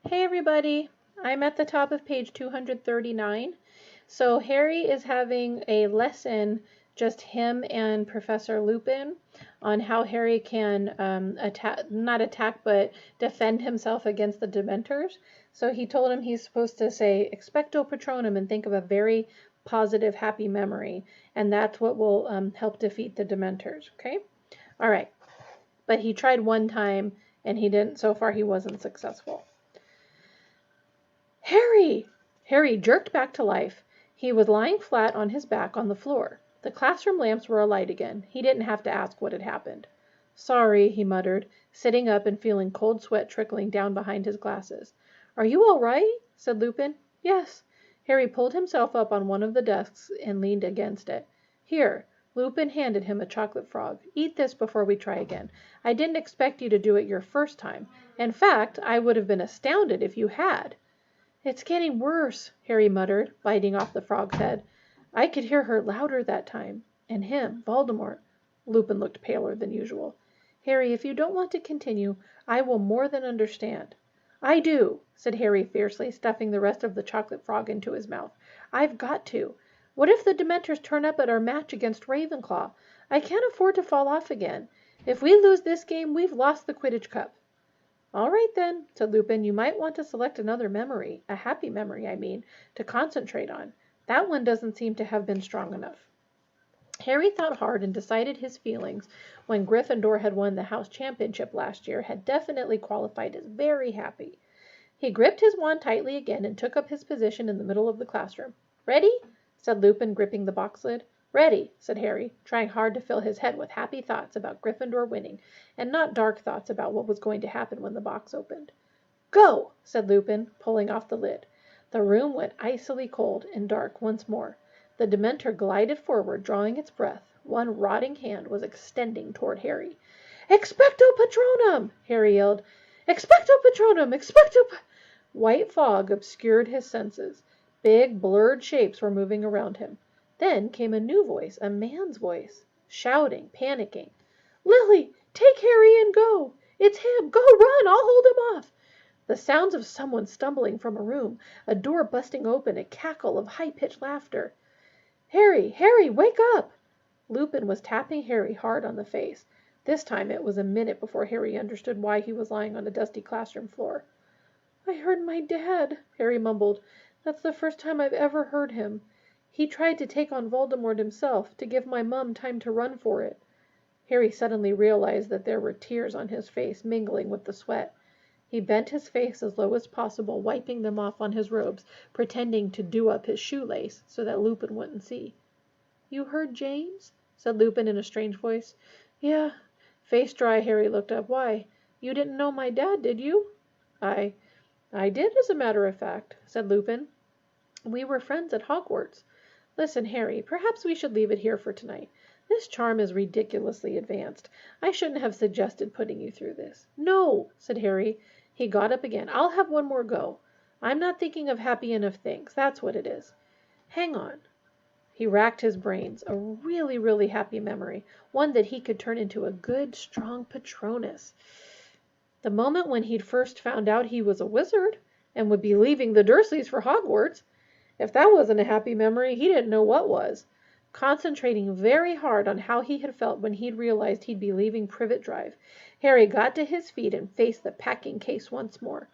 Hey everybody, I'm at the top of page 239. So Harry is having a lesson, just him and Professor Lupin, on how Harry can not attack, but defend himself against the Dementors. So he told him he's supposed to say expecto patronum and think of a very positive, happy memory. And that's what will help defeat the Dementors, okay? All right. But he tried one time and so far he wasn't successful. Harry! Harry jerked back to life. He was lying flat on his back on the floor. The classroom lamps were alight again. He didn't have to ask what had happened. Sorry, he muttered, sitting up and feeling cold sweat trickling down behind his glasses. Are you all right? Said Lupin. Yes. Harry pulled himself up on one of the desks and leaned against it. Here. Lupin handed him a chocolate frog. Eat this before we try again. I didn't expect you to do it your first time. In fact, I would have been astounded if you had. It's getting worse, Harry muttered, biting off the frog's head. I could hear her louder that time. And him, Voldemort. Lupin looked paler than usual. Harry, if you don't want to continue, I will more than understand. I do, said Harry fiercely, stuffing the rest of the chocolate frog into his mouth. I've got to. What if the Dementors turn up at our match against Ravenclaw? I can't afford to fall off again. If we lose this game, we've lost the Quidditch Cup. All right then, said Lupin, you might want to select another memory, a happy memory, I mean, to concentrate on. That one doesn't seem to have been strong enough. Harry thought hard and decided his feelings when Gryffindor had won the house championship last year had definitely qualified as very happy. He gripped his wand tightly again and took up his position in the middle of the classroom. Ready? Said Lupin, gripping the box lid. Ready, said Harry, trying hard to fill his head with happy thoughts about Gryffindor winning, and not dark thoughts about what was going to happen when the box opened. Go, said Lupin, pulling off the lid. The room went icily cold and dark once more. The Dementor glided forward, drawing its breath. One rotting hand was extending toward Harry. Expecto Patronum! Harry yelled. Expecto Patronum! Expecto White fog obscured his senses. Big, blurred shapes were moving around him. Then came a new voice, a man's voice, shouting, panicking. Lily, take Harry and go. It's him. Go, run. I'll hold him off. The sounds of someone stumbling from a room, a door busting open, a cackle of high-pitched laughter. Harry, Harry, wake up. Lupin was tapping Harry hard on the face. This time it was a minute before Harry understood why he was lying on the dusty classroom floor. I heard my dad, Harry mumbled. That's the first time I've ever heard him. He tried to take on Voldemort himself, to give my mum time to run for it. Harry suddenly realized that there were tears on his face, mingling with the sweat. He bent his face as low as possible, wiping them off on his robes, pretending to do up his shoelace so that Lupin wouldn't see. You heard James? Said Lupin in a strange voice. Yeah. Face dry, Harry looked up. Why? You didn't know my dad, did you? I did, as a matter of fact, said Lupin. We were friends at Hogwarts. Listen, Harry, perhaps we should leave it here for tonight. This charm is ridiculously advanced. I shouldn't have suggested putting you through this. No, said Harry. He got up again. I'll have one more go. I'm not thinking of happy enough things. That's what it is. Hang on. He racked his brains. A really, really happy memory. One that he could turn into a good, strong Patronus. The moment when he'd first found out he was a wizard and would be leaving the Dursleys for Hogwarts. If that wasn't a happy memory, he didn't know what was. Concentrating very hard on how he had felt when he'd realized he'd be leaving Privet Drive, Harry got to his feet and faced the packing case once more.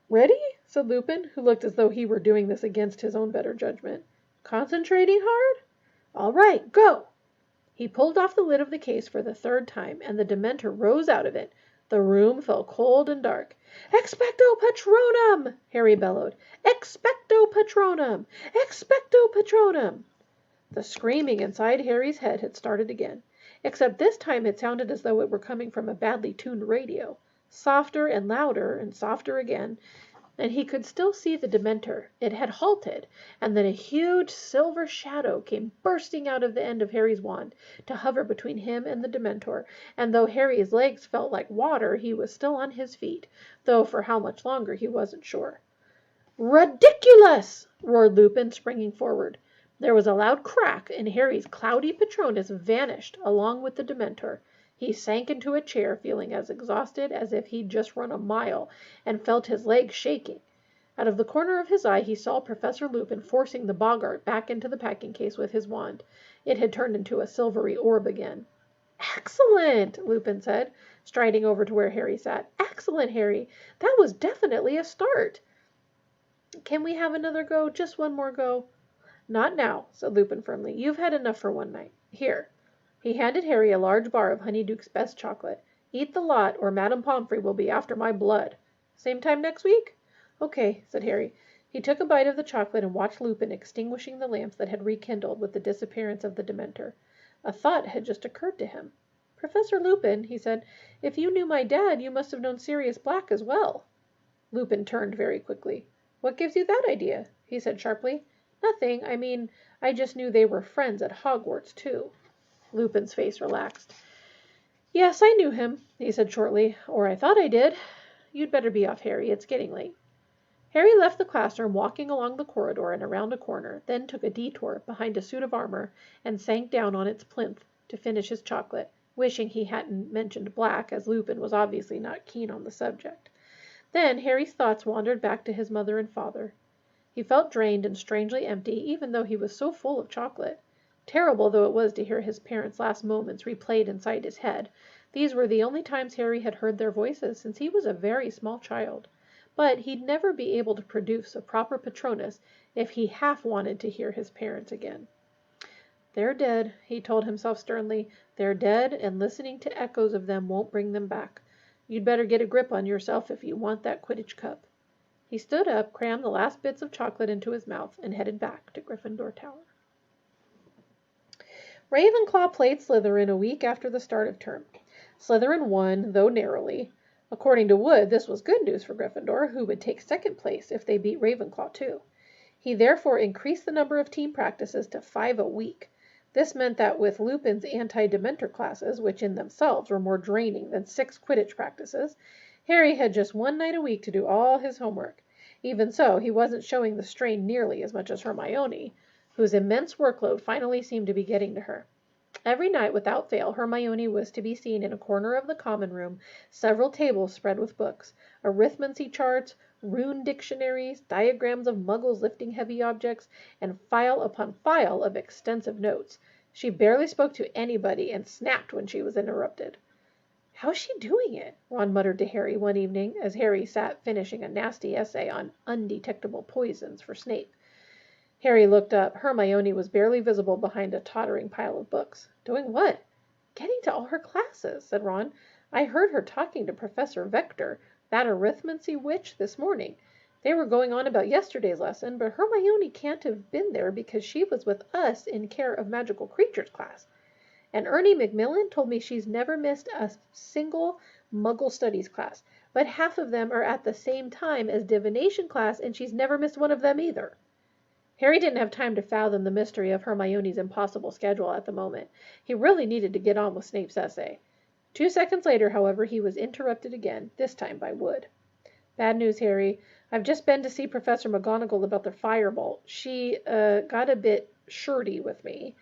Ready? Said Lupin, who looked as though he were doing this against his own better judgment. Concentrating hard? All right, go! He pulled off the lid of the case for the third time, and the Dementor rose out of it. The room fell cold and dark. Expecto Patronum! Harry bellowed. Expecto Patronum! Expecto Patronum! The screaming inside Harry's head had started again, except this time it sounded as though it were coming from a badly tuned radio. Softer and louder and softer again, and he could still see the Dementor. It had halted, and then a huge silver shadow came bursting out of the end of Harry's wand to hover between him and the Dementor, and though Harry's legs felt like water, he was still on his feet, though for how much longer he wasn't sure. Ridiculous! Roared Lupin, springing forward. There was a loud crack, and Harry's cloudy Patronus vanished along with the Dementor. He sank into a chair, feeling as exhausted as if he'd just run a mile, and felt his legs shaking. Out of the corner of his eye he saw Professor Lupin forcing the boggart back into the packing case with his wand. It had turned into a silvery orb again. "Excellent!" Lupin said, striding over to where Harry sat. "Excellent, Harry! That was definitely a start!" "Can we have another go? Just one more go?" "Not now," said Lupin firmly. "You've had enough for one night. Here." He handed Harry a large bar of Honeyduke's best chocolate. "Eat the lot, or Madame Pomfrey will be after my blood. Same time next week?" "Okay," said Harry. He took a bite of the chocolate and watched Lupin extinguishing the lamps that had rekindled with the disappearance of the Dementor. A thought had just occurred to him. "Professor Lupin," he said, "if you knew my dad, you must have known Sirius Black as well." Lupin turned very quickly. "What gives you that idea?" he said sharply. "Nothing. I mean, I just knew they were friends at Hogwarts, too." Lupin's face relaxed. "Yes, I knew him," he said shortly. "Or I thought I did. You'd better be off, Harry. It's getting late." Harry left the classroom, walking along the corridor and around a corner, then took a detour behind a suit of armor and sank down on its plinth to finish his chocolate, wishing he hadn't mentioned Black, as Lupin was obviously not keen on the subject. Then Harry's thoughts wandered back to his mother and father. He felt drained and strangely empty, even though he was so full of chocolate. Terrible though it was to hear his parents' last moments replayed inside his head, these were the only times Harry had heard their voices since he was a very small child. But he'd never be able to produce a proper Patronus if he half wanted to hear his parents again. "They're dead," he told himself sternly. "They're dead, and listening to echoes of them won't bring them back. You'd better get a grip on yourself if you want that Quidditch cup." He stood up, crammed the last bits of chocolate into his mouth, and headed back to Gryffindor Tower. Ravenclaw played Slytherin a week after the start of term. Slytherin won, though narrowly. According to Wood, this was good news for Gryffindor, who would take second place if they beat Ravenclaw too. He therefore increased the number of team practices to 5 a week. This meant that with Lupin's anti-Dementor classes, which in themselves were more draining than 6 Quidditch practices, Harry had just 1 night a week to do all his homework. Even so, he wasn't showing the strain nearly as much as Hermione, whose immense workload finally seemed to be getting to her. Every night, without fail, Hermione was to be seen in a corner of the common room, several tables spread with books, arithmancy charts, rune dictionaries, diagrams of muggles lifting heavy objects, and file upon file of extensive notes. She barely spoke to anybody and snapped when she was interrupted. "How's she doing it?" Ron muttered to Harry one evening as Harry sat finishing a nasty essay on undetectable poisons for Snape. Harry looked up. Hermione was barely visible behind a tottering pile of books. "Doing what?" "Getting to all her classes," said Ron. "I heard her talking to Professor Vector, that arithmancy witch, this morning. They were going on about yesterday's lesson, but Hermione can't have been there because she was with us in Care of Magical Creatures class. And Ernie Macmillan told me she's never missed a single Muggle Studies class, but half of them are at the same time as Divination class, and she's never missed one of them either." Harry didn't have time to fathom the mystery of Hermione's impossible schedule at the moment. He really needed to get on with Snape's essay. 2 seconds later, however, he was interrupted again, this time by Wood. "Bad news, Harry. I've just been to see Professor McGonagall about the firebolt. She, got a bit shirty with me.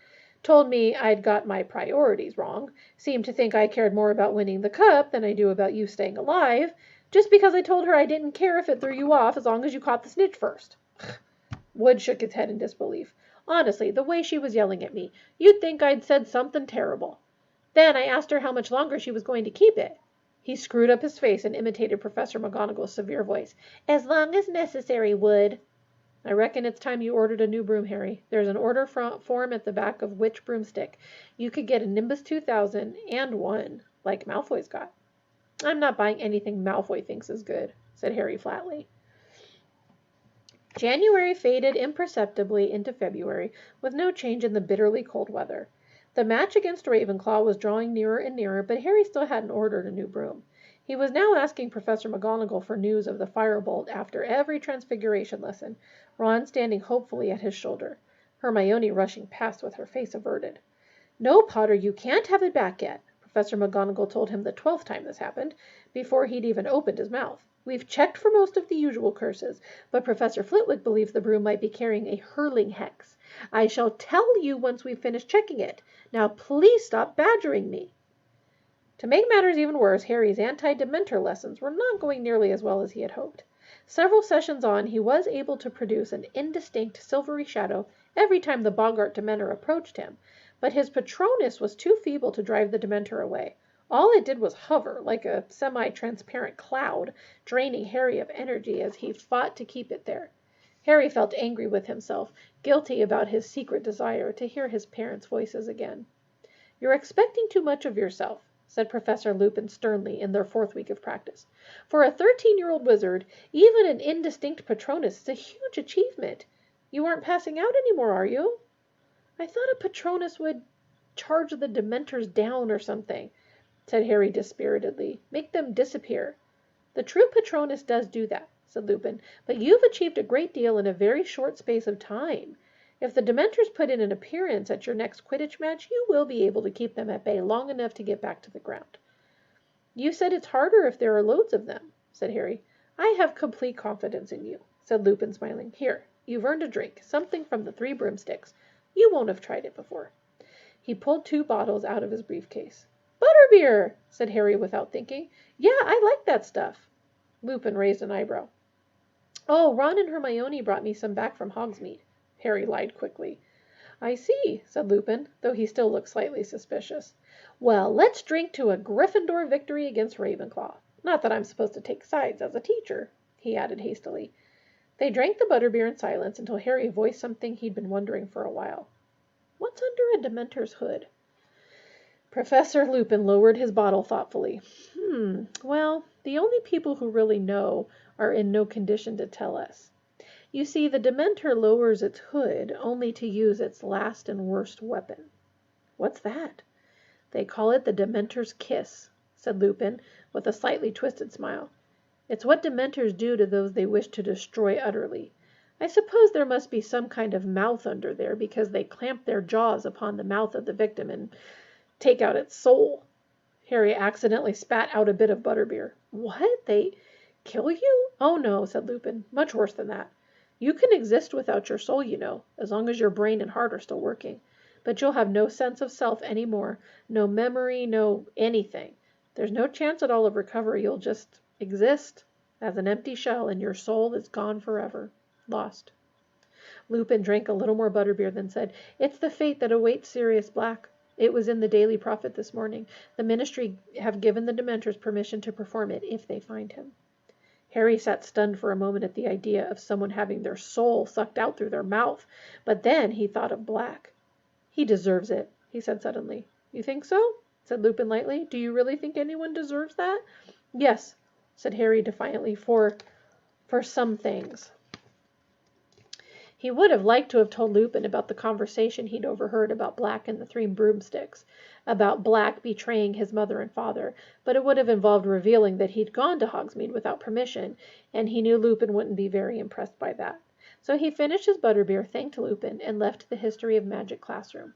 Told me I'd got my priorities wrong. Seemed to think I cared more about winning the cup than I do about you staying alive. Just because I told her I didn't care if it threw you off as long as you caught the snitch first." Wood shook his head in disbelief. "Honestly, the way she was yelling at me, you'd think I'd said something terrible. Then I asked her how much longer she was going to keep it." He screwed up his face and imitated Professor McGonagall's severe voice. "As long as necessary, Wood." "I reckon it's time you ordered a new broom, Harry. There's an order form at the back of which broomstick. You could get a Nimbus 2000 and one, like Malfoy's got." "I'm not buying anything Malfoy thinks is good," said Harry flatly. January faded imperceptibly into February, with no change in the bitterly cold weather. The match against Ravenclaw was drawing nearer and nearer, but Harry still hadn't ordered a new broom. He was now asking Professor McGonagall for news of the firebolt after every Transfiguration lesson, Ron standing hopefully at his shoulder, Hermione rushing past with her face averted. "No, Potter, you can't have it back yet," Professor McGonagall told him the 12th time this happened, before he'd even opened his mouth. "We've checked for most of the usual curses, but Professor Flitwick believes the broom might be carrying a hurling hex. I shall tell you once we've finished checking it. Now please stop badgering me." To make matters even worse, Harry's anti-Dementor lessons were not going nearly as well as he had hoped. Several sessions on, he was able to produce an indistinct silvery shadow every time the Boggart Dementor approached him, but his Patronus was too feeble to drive the Dementor away. All it did was hover, like a semi-transparent cloud, draining Harry of energy as he fought to keep it there. Harry felt angry with himself, guilty about his secret desire to hear his parents' voices again. "You're expecting too much of yourself," said Professor Lupin sternly in their 4th week of practice. "For a 13-year-old wizard, even an indistinct Patronus is a huge achievement. You aren't passing out anymore, are you?" "I thought a Patronus would charge the Dementors down or something," said Harry dispiritedly. "Make them disappear." "The true Patronus does do that," said Lupin, "but you've achieved a great deal in a very short space of time. If the Dementors put in an appearance at your next Quidditch match, you will be able to keep them at bay long enough to get back to the ground." "You said it's harder if there are loads of them," said Harry. "I have complete confidence in you," said Lupin, smiling. "Here, you've earned a drink, something from the Three Broomsticks. You won't have tried it before." He pulled 2 bottles out of his briefcase. "Butterbeer!" said Harry without thinking. "Yeah, I like that stuff." Lupin raised an eyebrow. "Oh, Ron and Hermione brought me some back from Hogsmeade," Harry lied quickly. "I see," said Lupin, though he still looked slightly suspicious. "Well, let's drink to a Gryffindor victory against Ravenclaw. Not that I'm supposed to take sides as a teacher," he added hastily. They drank the butterbeer in silence until Harry voiced something he'd been wondering for a while. "What's under a Dementor's hood?" Professor Lupin lowered his bottle thoughtfully. Well, the only people who really know are in no condition to tell us. You see, the Dementor lowers its hood only to use its last and worst weapon." "What's that?" "They call it the Dementor's kiss," said Lupin, with a slightly twisted smile. "It's what Dementors do to those they wish to destroy utterly. I suppose there must be some kind of mouth under there, because they clamp their jaws upon the mouth of the victim and take out its soul." Harry accidentally spat out a bit of butterbeer. "What? They kill you?" "Oh, no," said Lupin. "Much worse than that. You can exist without your soul, you know, as long as your brain and heart are still working. But you'll have no sense of self any more, no memory, no anything. There's no chance at all of recovery. You'll just exist as an empty shell, and your soul is gone forever. Lost." Lupin drank a little more butterbeer, then said, "It's the fate that awaits Sirius Black. It was in the Daily Prophet this morning. The Ministry have given the Dementors permission to perform it if they find him." Harry sat stunned for a moment at the idea of someone having their soul sucked out through their mouth, but then he thought of Black. "He deserves it," he said suddenly. "You think so?" said Lupin lightly. "Do you really think anyone deserves that?" "Yes," said Harry defiantly, for some things." He would have liked to have told Lupin about the conversation he'd overheard about Black and the Three Broomsticks, about Black betraying his mother and father, but it would have involved revealing that he'd gone to Hogsmeade without permission, and he knew Lupin wouldn't be very impressed by that. So he finished his butterbeer, thanked Lupin, and left the History of Magic classroom.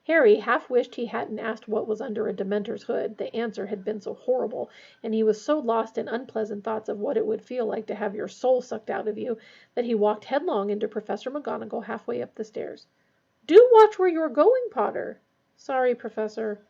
Harry half wished he hadn't asked what was under a Dementor's hood. The answer had been so horrible, and he was so lost in unpleasant thoughts of what it would feel like to have your soul sucked out of you, that he walked headlong into Professor McGonagall halfway up the stairs. "Do watch where you're going, Potter." "Sorry, Professor."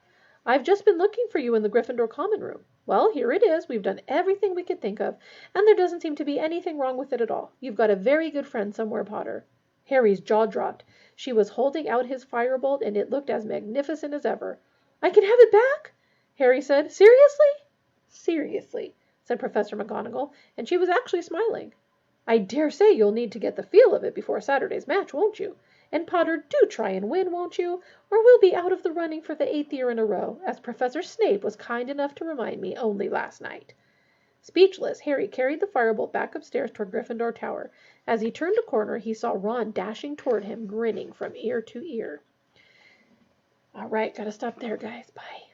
"I've just been looking for you in the Gryffindor common room." "Well, here it is. We've done everything we could think of, and there doesn't seem to be anything wrong with it at all. You've got a very good friend somewhere, Potter." Harry's jaw dropped. She was holding out his firebolt, and it looked as magnificent as ever. "I can have it back?" Harry said. "Seriously?" "Seriously," said Professor McGonagall, and she was actually smiling. "I dare say you'll need to get the feel of it before Saturday's match, won't you? And Potter, do try and win, won't you? Or we'll be out of the running for the 8th year in a row, as Professor Snape was kind enough to remind me only last night." Speechless, Harry carried the firebolt back upstairs toward Gryffindor Tower. As he turned a corner, he saw Ron dashing toward him, grinning from ear to ear. "All right, gotta stop there, guys. Bye."